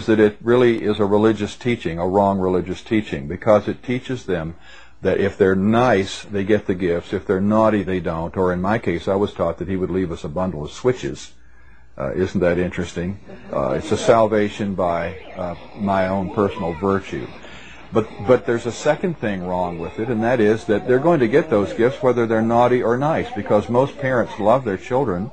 that it really is a religious teaching, a wrong religious teaching, because it teaches them that if they're nice, they get the gifts. If they're naughty, they don't. Or in my case, I was taught that he would leave us a bundle of switches. Isn't that interesting? It's a salvation by my own personal virtue. But there's a second thing wrong with it, and that is that they're going to get those gifts whether they're naughty or nice, because most parents love their children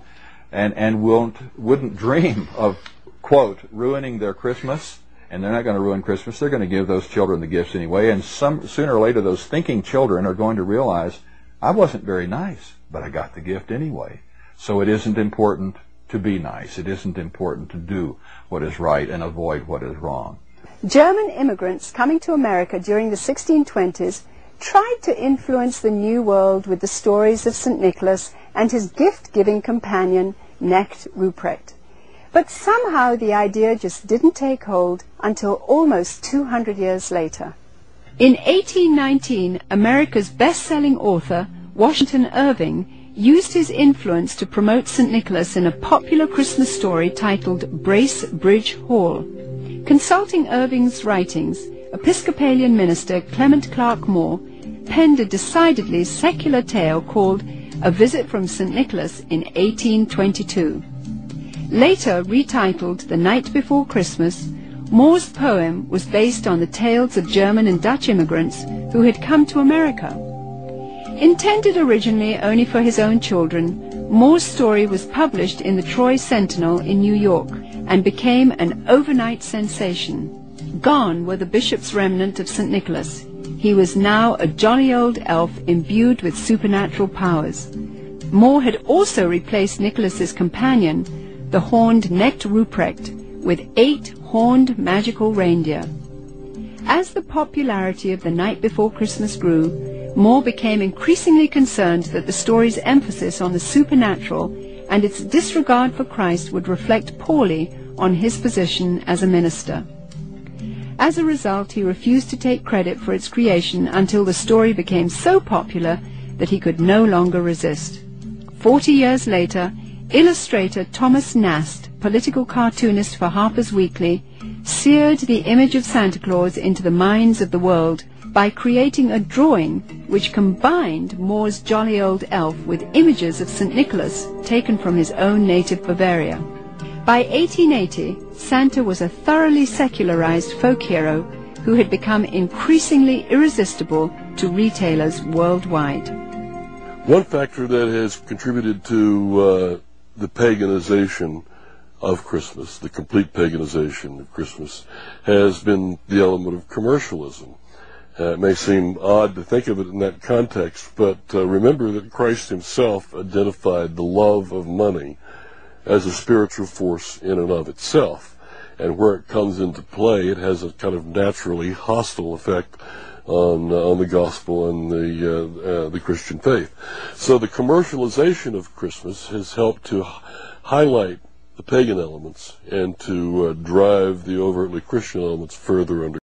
and wouldn't dream of, quote, ruining their Christmas. And they're not going to ruin Christmas. They're going to give those children the gifts anyway. And sooner or later, those thinking children are going to realize, I wasn't very nice, but I got the gift anyway. So it isn't important to be nice. It isn't important to do what is right and avoid what is wrong. German immigrants coming to America during the 1620s tried to influence the New World with the stories of St. Nicholas and his gift-giving companion, Knecht Ruprecht. But somehow the idea just didn't take hold until almost 200 years later. In 1819, America's best-selling author, Washington Irving, used his influence to promote St. Nicholas in a popular Christmas story titled Bracebridge Hall. Consulting Irving's writings, Episcopalian minister Clement Clark Moore penned a decidedly secular tale called A Visit from St. Nicholas in 1822. Later retitled The Night Before Christmas, Moore's poem was based on the tales of German and Dutch immigrants who had come to America. Intended originally only for his own children, Moore's story was published in the Troy Sentinel in New York and became an overnight sensation. Gone were the bishop's remnant of St. Nicholas. He was now a jolly old elf imbued with supernatural powers. Moore had also replaced Nicholas's companion, the horned Knecht Ruprecht, with 8 horned magical reindeer. As the popularity of The Night Before Christmas grew, Moore became increasingly concerned that the story's emphasis on the supernatural and its disregard for Christ would reflect poorly on his position as a minister. As a result, he refused to take credit for its creation until the story became so popular that he could no longer resist. 40 years later, illustrator Thomas Nast, political cartoonist for Harper's Weekly, seared the image of Santa Claus into the minds of the world by creating a drawing which combined Moore's jolly old elf with images of St. Nicholas taken from his own native Bavaria. By 1880, Santa was a thoroughly secularized folk hero who had become increasingly irresistible to retailers worldwide. One factor that has contributed to the paganization of Christmas, the complete paganization of Christmas, has been the element of commercialism. It may seem odd to think of it in that context, but remember that Christ himself identified the love of money as a spiritual force in and of itself. And where it comes into play, it has a kind of naturally hostile effect on the gospel and the Christian faith. So the commercialization of Christmas has helped to highlight the pagan elements and to drive the overtly Christian elements further under